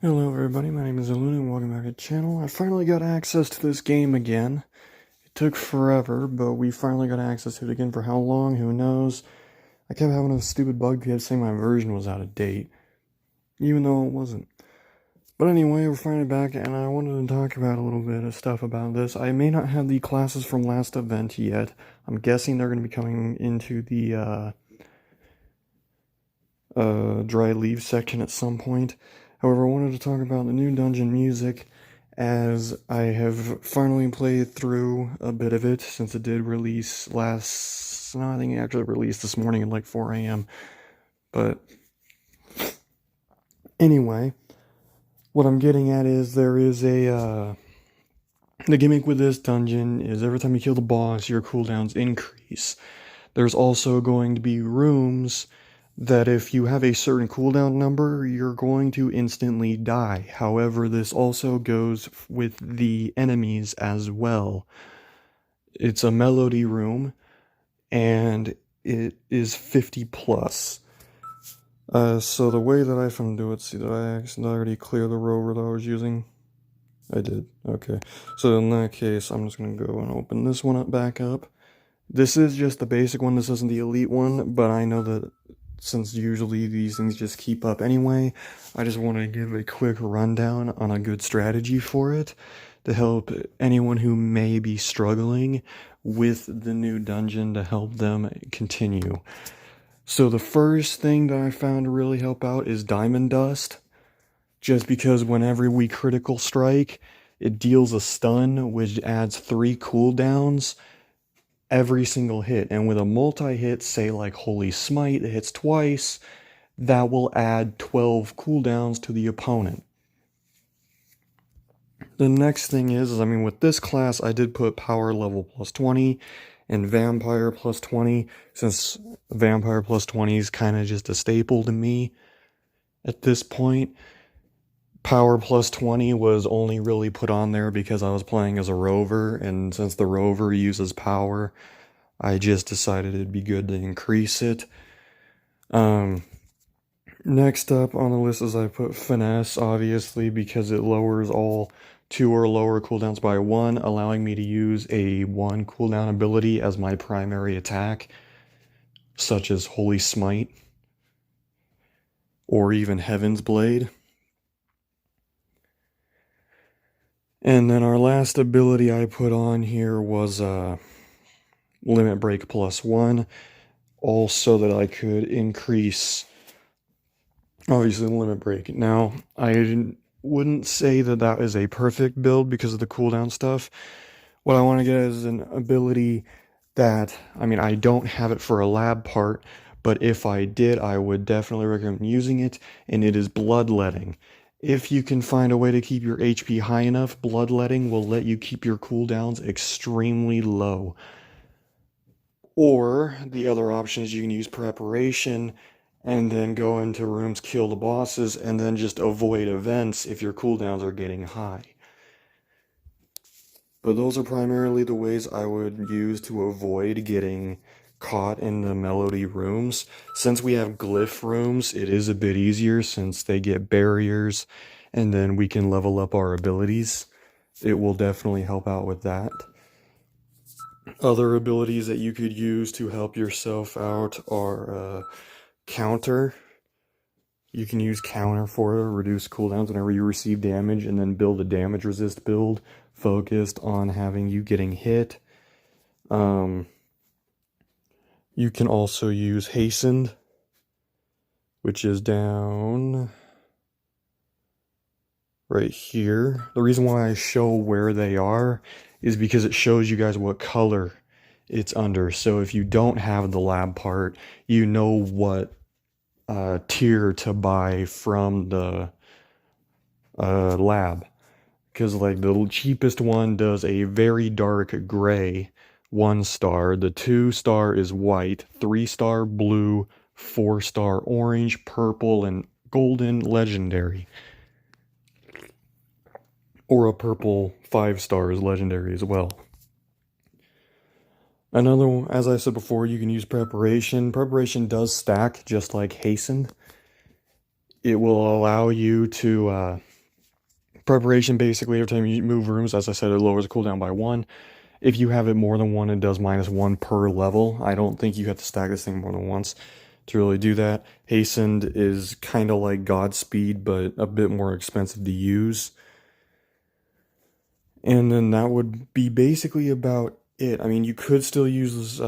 Hello everybody, my name is Luna and welcome back to the channel. I finally got access to this game again. It took forever, but we finally got access to it again. For how long, who knows. I kept having a stupid bug that saying my version was out of date, even though it wasn't. But anyway, we're finally back and I wanted to talk about a little bit of stuff about this. I may not have the classes from last event yet. I'm guessing they're going to be coming into the dry leaves section at some point. However, I wanted to talk about the new dungeon music, as I have finally played through a bit of it since it did release no, I think it actually released this morning at like 4 a.m. But anyway, what I'm getting at is there is the gimmick with this dungeon is every time you kill the boss, your cooldowns increase. There's also going to be rooms that if you have a certain cooldown number, you're going to instantly die. However, this also goes with the enemies as well. It's a melody room, and it is 50 plus. So the way that I found to do it, see that I accidentally already clear the rover that I was using? I did, okay. So in that case, I'm just going to go and open this one up back up. This is just the basic one, this isn't the elite one, but I know that since usually these things just keep up anyway, I just want to give a quick rundown on a good strategy for it to help anyone who may be struggling with the new dungeon to help them continue. So the first thing that I found to really help out is Diamond Dust, just because whenever we critical strike, it deals a stun, which adds 3 cooldowns every single hit, and with a multi-hit, say like Holy Smite, it hits twice, that will add 12 cooldowns to the opponent. The next thing is, I mean, with this class, I did put power level plus 20 and vampire plus 20, since vampire plus 20 is kind of just a staple to me at this point. Power plus 20 was only really put on there because I was playing as a rover, and since the rover uses power, I just decided it'd be good to increase it. Next up on the list is I put finesse, obviously, because it lowers all 2 or lower cooldowns by 1, allowing me to use a 1 cooldown ability as my primary attack, such as Holy Smite, or even Heaven's Blade. And then our last ability I put on here was Limit Break plus 1, also that I could increase, obviously, the Limit Break. Now, I wouldn't say that that is a perfect build because of the cooldown stuff. What I want to get is an ability that, I mean, I don't have it for a lab part, but if I did, I would definitely recommend using it, and it is Bloodletting. If you can find a way to keep your HP high enough, Bloodletting will let you keep your cooldowns extremely low. Or, the other option is you can use Preparation, and then go into rooms, kill the bosses, and then just avoid events if your cooldowns are getting high. But those are primarily the ways I would use to avoid getting caught in the melody rooms. Since we have glyph rooms, it is a bit easier since they get barriers, and then we can level up our abilities. It will definitely help out with that. Other abilities that you could use to help yourself out are counter. You can use counter for it, reduce cooldowns whenever you receive damage, and then build a damage resist build focused on having you getting hit. You can also use hastened, which is down right here. The reason why I show where they are is because it shows you guys what color it's under. So if you don't have the lab part, you know what tier to buy from the lab. Because like the cheapest one does a very dark gray 1-star, the 2-star is white, 3-star blue, 4-star orange, purple, and golden legendary. Or a purple 5-star is legendary as well. Another one, as I said before, you can use Preparation. Preparation does stack just like Hastened. It will allow you to Preparation, basically, every time you move rooms, as I said, it lowers the cooldown by 1. If you have it more than 1, it does -1 per level. I don't think you have to stack this thing more than once to really do that. Hastened is kind of like Godspeed, but a bit more expensive to use. And then that would be basically about it. I mean, you could still use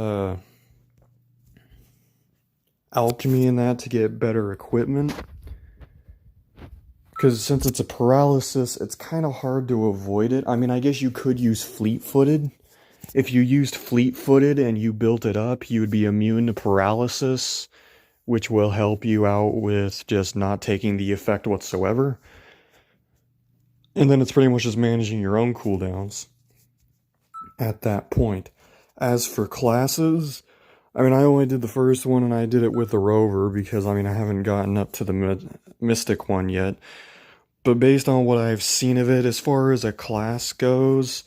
alchemy in that to get better equipment. Because since it's a paralysis, it's kind of hard to avoid it. I mean, I guess you could use fleet-footed. If you used fleet-footed and you built it up, you would be immune to paralysis, which will help you out with just not taking the effect whatsoever. And then it's pretty much just managing your own cooldowns at that point. As for classes, I mean, I only did the first one and I did it with the Rover because, I mean, I haven't gotten up to the Mystic one yet. But based on what I've seen of it, as far as a class goes,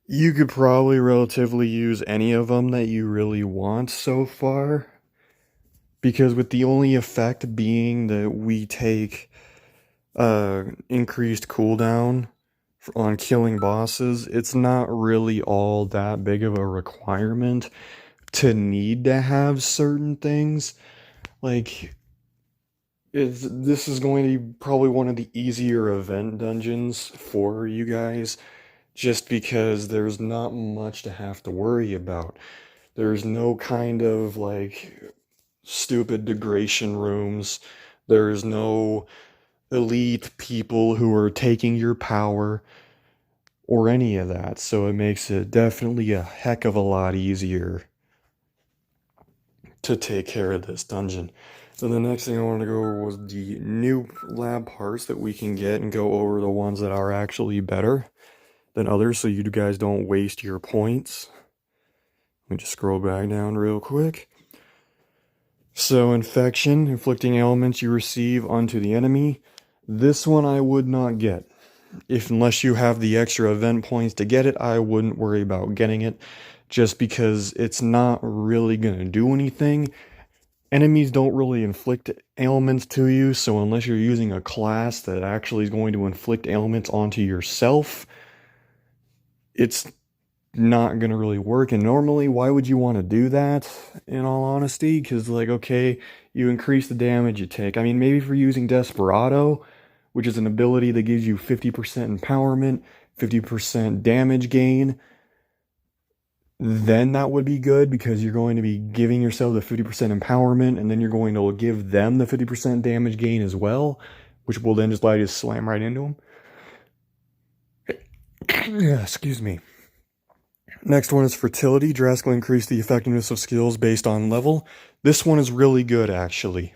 you could probably relatively use any of them that you really want so far. Because with the only effect being that we take increased cooldown on killing bosses, it's not really all that big of a requirement to need to have certain things. Like, this is going to be probably one of the easier event dungeons for you guys, just because there's not much to have to worry about. There's no kind of, like, stupid degradation rooms. There's no elite people who are taking your power or any of that, so it makes it definitely a heck of a lot easier to take care of this dungeon. So the next thing I wanted to go over was the new lab parts that we can get and go over the ones that are actually better than others so you guys don't waste your points. Let me just scroll back down real quick. So infection, inflicting ailments you receive onto the enemy. This one I would not get. Unless you have the extra event points to get it, I wouldn't worry about getting it, just because it's not really going to do anything. Enemies don't really inflict ailments to you, so unless you're using a class that actually is going to inflict ailments onto yourself, it's not going to really work. And normally, why would you want to do that, in all honesty? Because, like, okay, you increase the damage you take. I mean, maybe if you're using Desperado, which is an ability that gives you 50% empowerment, 50% damage gain, then that would be good, because you're going to be giving yourself the 50% empowerment, and then you're going to give them the 50% damage gain as well, which will then just allow you to slam right into them. Yeah, excuse me. Next one is fertility, drastically increase the effectiveness of skills based on level. This one is really good, actually.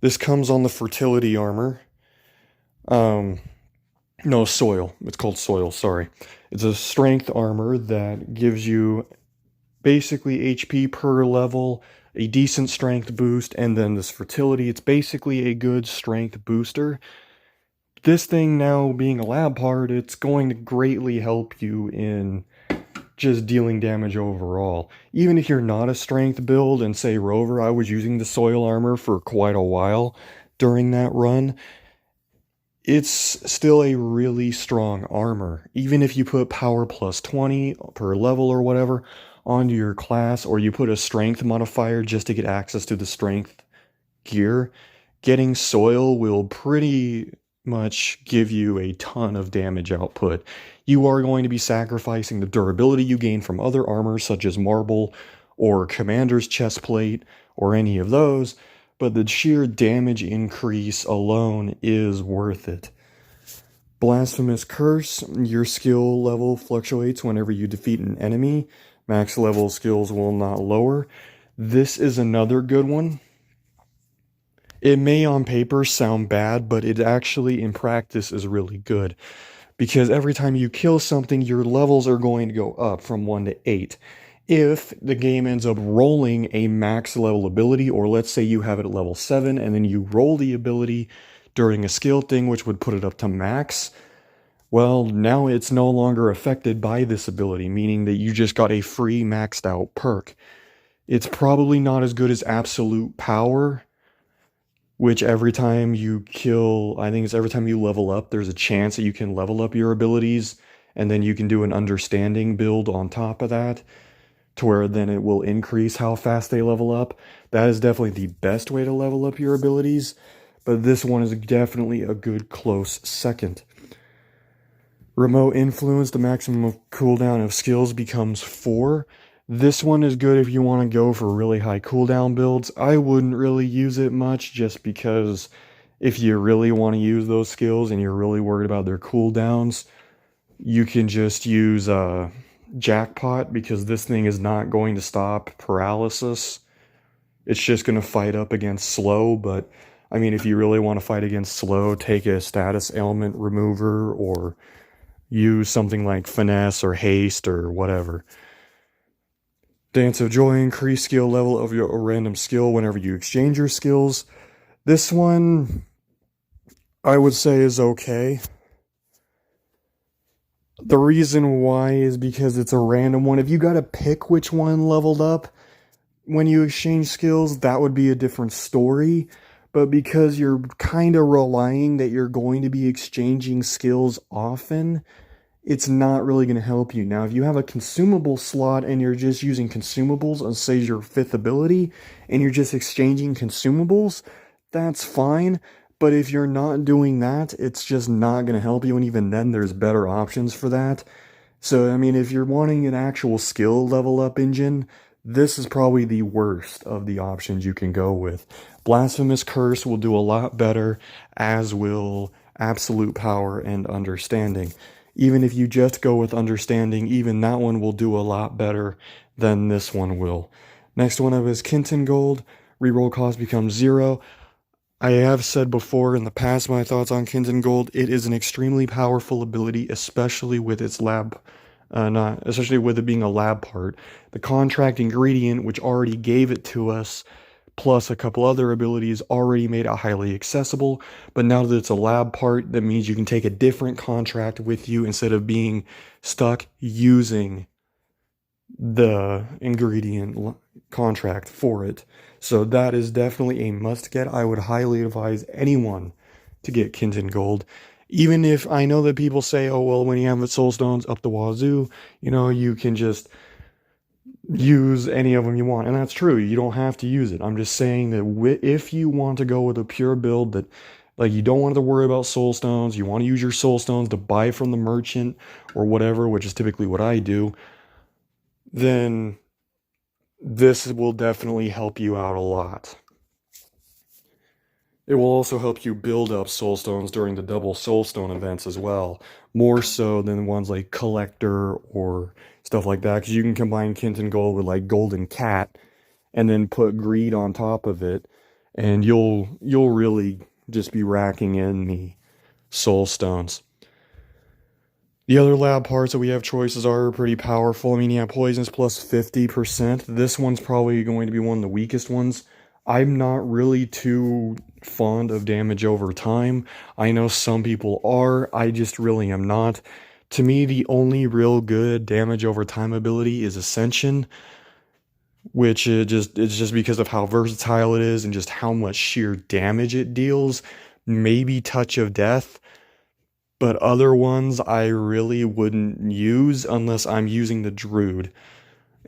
This comes on the fertility armor. No, soil. It's called soil, sorry. It's a strength armor that gives you basically HP per level, a decent strength boost, and then this fertility. It's basically a good strength booster. This thing now being a lab part, it's going to greatly help you in just dealing damage overall. Even if you're not a strength build and say Rover, I was using the soil armor for quite a while during that run. It's still a really strong armor. Even if you put power plus 20 per level or whatever onto your class, or you put a strength modifier just to get access to the strength gear, getting soil will pretty much give you a ton of damage output. You are going to be sacrificing the durability you gain from other armors such as marble or commander's chestplate or any of those, but the sheer damage increase alone is worth it. Blasphemous Curse, your skill level fluctuates whenever you defeat an enemy. Max level skills will not lower. This is another good one. It may on paper sound bad, but it actually in practice is really good. Because every time you kill something, your levels are going to go up from 1 to 8. If the game ends up rolling a max level ability, or let's say you have it at level 7, and then you roll the ability during a skill thing, which would put it up to max, well, now it's no longer affected by this ability, meaning that you just got a free maxed out perk. It's probably not as good as absolute power, which every time you kill, I think it's every time you level up, there's a chance that you can level up your abilities, and then you can do an understanding build on top of that, to where then it will increase how fast they level up. That is definitely the best way to level up your abilities, but this one is definitely a good close second. Remote influence, the maximum cooldown of skills becomes 4. This one is good if you want to go for really high cooldown builds. I wouldn't really use it much just because if you really want to use those skills and you're really worried about their cooldowns, you can just use Jackpot, because this thing is not going to stop paralysis. It's just going to fight up against slow, but I mean, if you really want to fight against slow, take a status ailment remover or use something like finesse or haste or whatever. Dance of Joy, increase skill level of your random skill whenever you exchange your skills. This one, I would say, is okay. The reason why is because it's a random one. If you gotta pick which one leveled up when you exchange skills, that would be a different story. But because you're kind of relying that you're going to be exchanging skills often, it's not really going to help you. Now, if you have a consumable slot and you're just using consumables on, say, your 5th ability, and you're just exchanging consumables, that's fine. But if you're not doing that, it's just not going to help you, and even then, there's better options for that. So, I mean, if you're wanting an actual skill level up engine, this is probably the worst of the options you can go with. Blasphemous Curse will do a lot better, as will Absolute Power and Understanding. Even if you just go with Understanding, even that one will do a lot better than this one will. Next one up is Kinton Gold. Reroll cost becomes 0. I have said before in the past my thoughts on Kinton Gold. It is an extremely powerful ability, especially with its especially with it being a lab part. The contract ingredient, which already gave it to us, plus a couple other abilities, already made it highly accessible. But now that it's a lab part, that means you can take a different contract with you instead of being stuck using the ingredient contract for it. So that is definitely a must get. I would highly advise anyone to get Kinton Gold. Even if I know that people say, oh, well, when you have the soul stones up the wazoo, you can just use any of them you want. And that's true. You don't have to use it. I'm just saying that if you want to go with a pure build that, like, you don't want to worry about soul stones, you want to use your soul stones to buy from the merchant or whatever, which is typically what I do, then this will definitely help you out a lot. It will also help you build up soul stones during the double soul stone events as well, more so than ones like Collector or stuff like that, because you can combine Kinton Gold with like Golden Cat and then put Greed on top of it, and you'll really just be racking in the soul stones. The other lab parts that we have choices are pretty powerful. I mean, you have Poisons plus 50%. This one's probably going to be one of the weakest ones. I'm not really too fond of damage over time. I know some people are. I just really am not. To me, the only real good damage over time ability is Ascension, which it's just because of how versatile it is and just how much sheer damage it deals. Maybe Touch of Death, but other ones I really wouldn't use unless I'm using the Druid.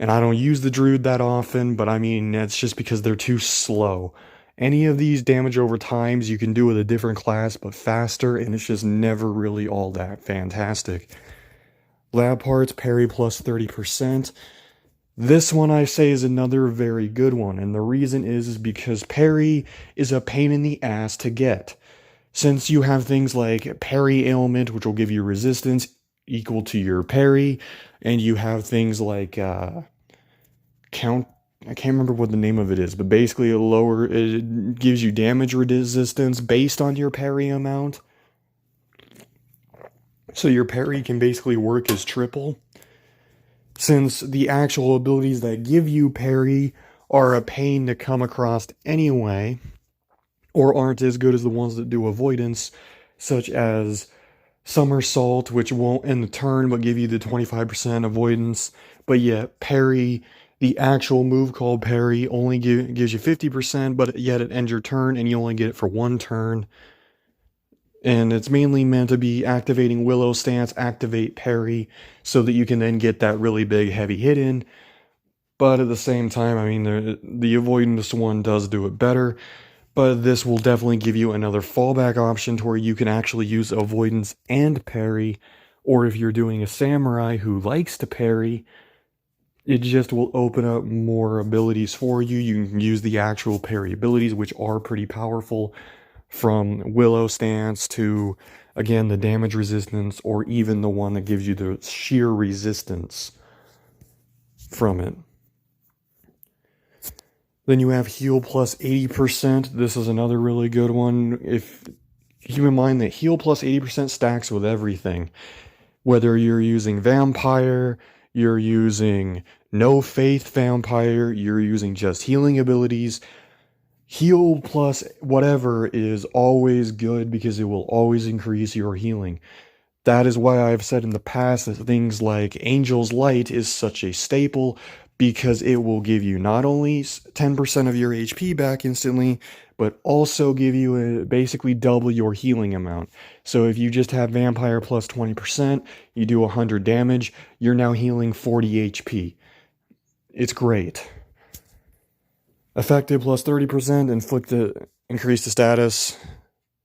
And I don't use the Druid that often, but I mean, it's just because they're too slow. Any of these damage over times you can do with a different class, but faster, and it's just never really all that fantastic. Lab parts, parry plus 30%. This one I say is another very good one, and the reason is because parry is a pain in the ass to get. Since you have things like parry ailment, which will give you resistance equal to your parry, and you have things like count. I can't remember what the name of it is, but basically it gives you damage resistance based on your parry amount. So your parry can basically work as triple. Since the actual abilities that give you parry are a pain to come across anyway, or aren't as good as the ones that do avoidance, such as Somersault, which won't end the turn but give you the 25% avoidance, but yet parry The actual move called parry only gives you 50%, but yet it ends your turn and you only get it for one turn. And it's mainly meant to be activating Willow Stance, activate parry, so that you can then get that really big heavy hit in. But at the same time, I mean, the avoidance one does do it better. But this will definitely give you another fallback option to where you can actually use avoidance and parry. Or if you're doing a samurai who likes to parry, it just will open up more abilities for you. You can use the actual parry abilities, which are pretty powerful, from Willow Stance to, again, the damage resistance, or even the one that gives you the sheer resistance from it. Then you have heal plus 80%. This is another really good one. If keep in mind that heal plus 80% stacks with everything. Whether you're using vampire, you're using no faith vampire, you're using just healing abilities, heal plus whatever is always good because it will always increase your healing. That is why I've said in the past that things like Angel's Light is such a staple, because it will give you not only 10% of your HP back instantly, but also give you basically double your healing amount. So if you just have Vampire plus 20%, you do 100 damage, you're now healing 40 HP. It's great. Effective plus 30%, increase the status.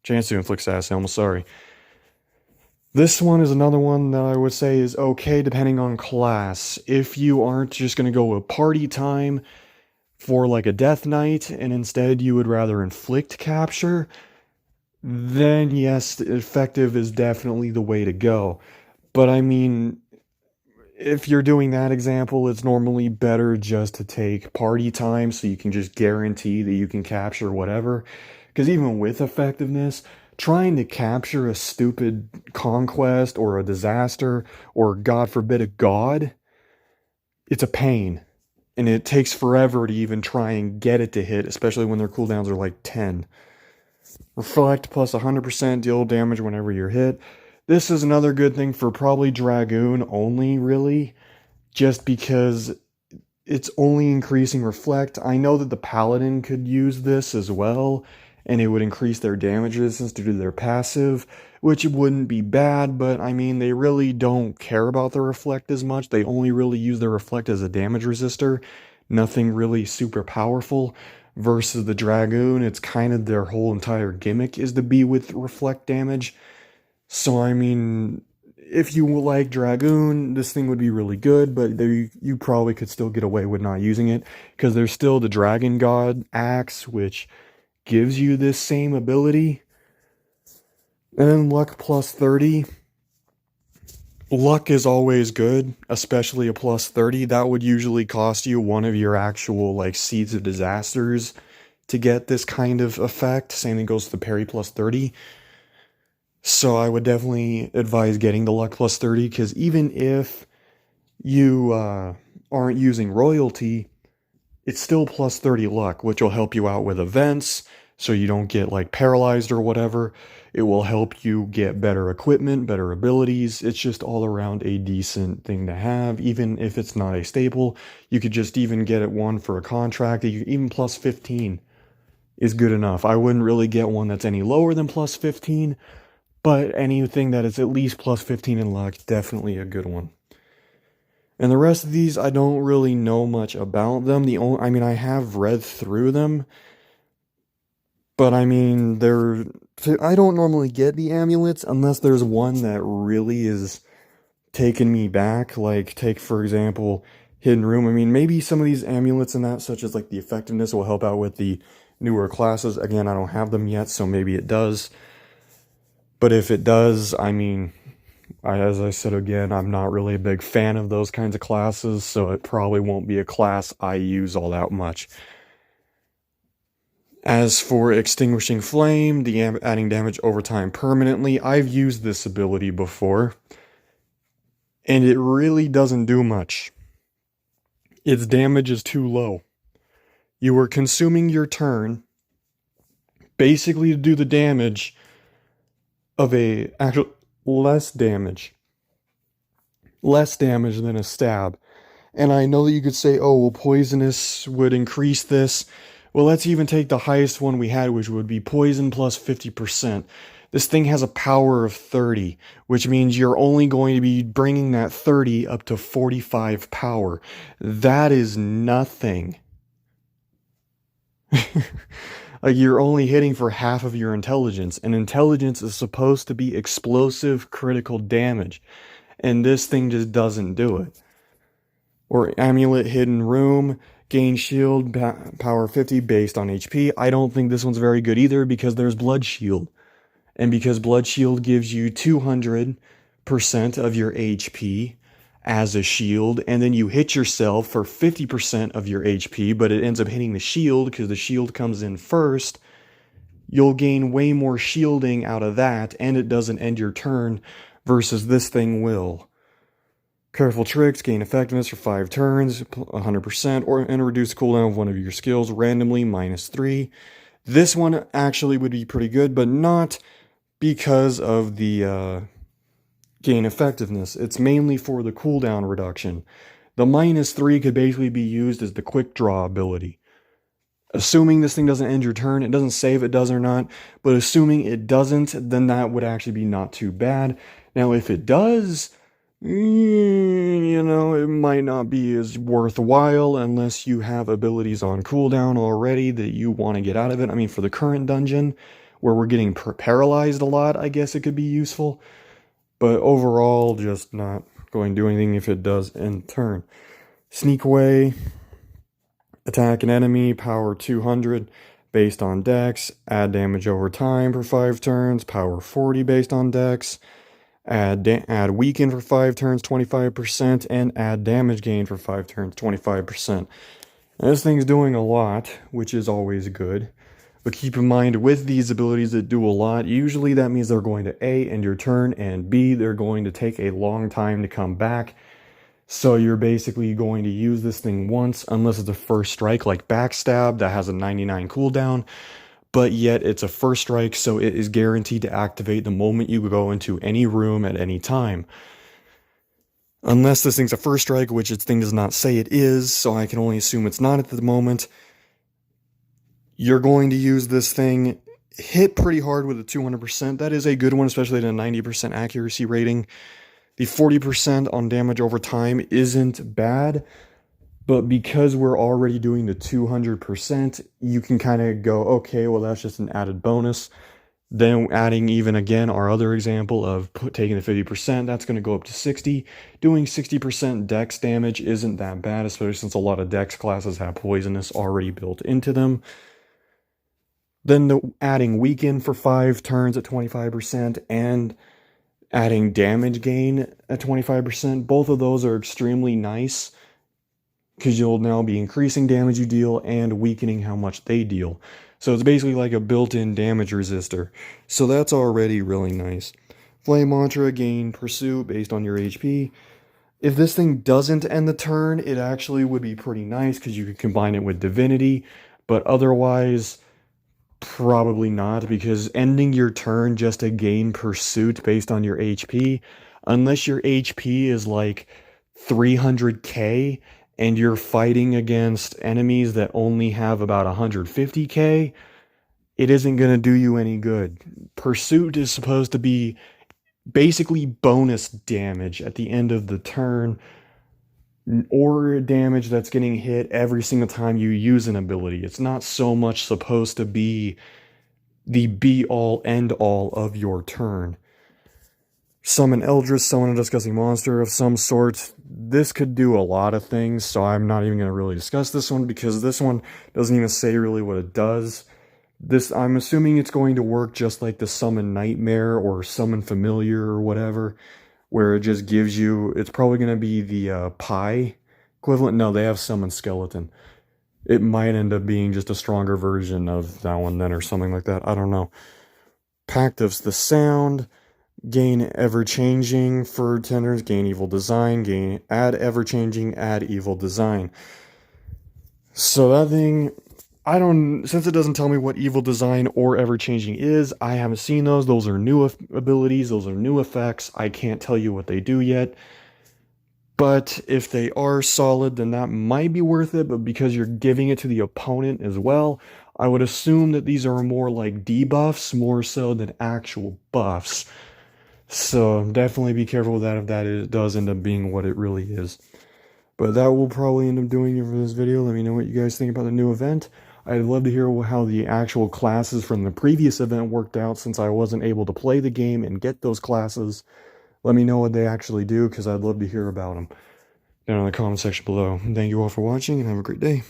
Chance to inflict status, I'm sorry. This one is another one that I would say is okay depending on class. If you aren't just going to go with party time for like a death knight and instead you would rather inflict capture, then yes, effective is definitely the way to go. But I mean, if you're doing that example, it's normally better just to take party time so you can just guarantee that you can capture whatever. Because even with effectiveness, trying to capture a stupid conquest or a disaster or, God forbid, a god, it's a pain. And it takes forever to even try and get it to hit, especially when their cooldowns are like 10. Reflect plus 100% deal damage whenever you're hit. This is another good thing for probably Dragoon only, really, just because it's only increasing Reflect. I know that the Paladin could use this as well, and it would increase their damage resistance due to their passive, which wouldn't be bad, but I mean, they really don't care about the Reflect as much. They only really use the Reflect as a damage resistor, nothing really super powerful. Versus the Dragoon, it's kind of their whole entire gimmick is to be with Reflect damage. So I mean, if you like Dragoon, this thing would be really good, but you probably could still get away with not using it, because there's still the Dragon God Axe, which gives you this same ability. And then luck plus 30. Luck is always good, especially a plus 30. That would usually cost you one of your actual like Seeds of Disasters to get this kind of effect. Same thing goes to the parry plus 30. So I would definitely advise getting the luck plus 30, because even if you aren't using royalty, it's still plus 30 luck, which will help you out with events, so you don't get like paralyzed or whatever. It will help you get better equipment, better abilities. It's just all around a decent thing to have, even if it's not a staple. You could just even get it one for a contract. Even plus 15 is good enough. I wouldn't really get one that's any lower than plus 15, but anything that is at least plus 15 in luck, definitely a good one. And the rest of these, I don't really know much about them. I mean, I have read through them, but I mean, I don't normally get the amulets unless there's one that really is taking me back. Like, take, for example, Hidden Room. I mean, maybe some of these amulets and that, such as like the effectiveness, will help out with the newer classes. Again, I don't have them yet, so maybe it does. But if it does, I mean, as I said again, I'm not really a big fan of those kinds of classes, so it probably won't be a class I use all that much. As for Extinguishing Flame, adding damage over time permanently, I've used this ability before, and it really doesn't do much. Its damage is too low. You are consuming your turn, basically to do the damage of less damage than a stab, And I know that you could say, oh, well, poisonous would increase this. Well, let's even take the highest one we had, which would be poison plus 50%. This thing has a power of 30, which means you're only going to be bringing that 30 up to 45 power. That is nothing. Like, you're only hitting for half of your intelligence, and intelligence is supposed to be explosive critical damage, and this thing just doesn't do it. Or Amulet Hidden Room, gain shield power 50 based on HP. I don't think this one's very good either because there's Blood Shield. And because Blood Shield gives you 200% of your HP as a shield, and then you hit yourself for 50% of your HP, but it ends up hitting the shield because the shield comes in first, you'll gain way more shielding out of that, and it doesn't end your turn, versus this thing will. Careful Tricks, gain effectiveness for 5 turns, 100%, and reduce cooldown of one of your skills randomly, -3. This one actually would be pretty good, but not because of the gain effectiveness. It's mainly for the cooldown reduction. The -3 could basically be used as the quick draw ability. Assuming this thing doesn't end your turn, it doesn't say if it does or not, but assuming it doesn't, then that would actually be not too bad. Now, if it does, you know, it might not be as worthwhile unless you have abilities on cooldown already that you want to get out of it. I mean, for the current dungeon, where we're getting paralyzed a lot, I guess it could be useful. But overall, just not going to do anything if it does end turn. Sneak Away, attack an enemy, power 200 based on dex, add damage over time for 5 turns, power 40 based on dex, add weaken for 5 turns, 25%, and add damage gain for 5 turns, 25%. And this thing's doing a lot, which is always good. But keep in mind, with these abilities that do a lot, usually that means they're going to A, end your turn, and B, they're going to take a long time to come back. So you're basically going to use this thing once, unless it's a first strike, like Backstab, that has a 99 cooldown. But yet it's a first strike, so it is guaranteed to activate the moment you go into any room at any time. Unless this thing's a first strike, which its thing does not say it is, so I can only assume it's not at the moment. You're going to use this thing, hit pretty hard with a 200%. That is a good one, especially at a 90% accuracy rating. The 40% on damage over time isn't bad, but because we're already doing the 200%, you can kind of go, okay, well, that's just an added bonus. Then adding even again our other example of taking the 50%, that's going to go up to 60. Doing 60% dex damage isn't that bad, especially since a lot of dex classes have poisonous already built into them. Then adding weaken for 5 turns at 25% and adding damage gain at 25%. Both of those are extremely nice because you'll now be increasing damage you deal and weakening how much they deal. So it's basically like a built-in damage resistor. So that's already really nice. Flame Mantra, gain Pursuit based on your HP. If this thing doesn't end the turn, it actually would be pretty nice because you could combine it with Divinity, but otherwise, probably not, because ending your turn just to gain Pursuit based on your HP, unless your HP is like 300k and you're fighting against enemies that only have about 150k, it isn't going to do you any good. Pursuit is supposed to be basically bonus damage at the end of the turn, or damage that's getting hit every single time you use an ability. It's not so much supposed to be the be-all, end-all of your turn. Summon Eldritch, summon a disgusting monster of some sort. This could do a lot of things, so I'm not even going to really discuss this one, because this one doesn't even say really what it does. I'm assuming it's going to work just like the Summon Nightmare or Summon Familiar or whatever, where it just gives you, it's probably going to be the Pi equivalent. No, they have Summon Skeleton. It might end up being just a stronger version of that one then, or something like that. I don't know. Pact of the Sound, gain ever-changing for tenders, gain evil design, add ever-changing, add evil design. So that thing, since it doesn't tell me what evil design or ever-changing is, I haven't seen those. Those are new abilities, those are new effects. I can't tell you what they do yet. But if they are solid, then that might be worth it. But because you're giving it to the opponent as well, I would assume that these are more like debuffs more so than actual buffs. So definitely be careful with that if does end up being what it really is. But that will probably end up doing it for this video. Let me know what you guys think about the new event. I'd love to hear how the actual classes from the previous event worked out since I wasn't able to play the game and get those classes. Let me know what they actually do because I'd love to hear about them down in the comment section below. Thank you all for watching and have a great day.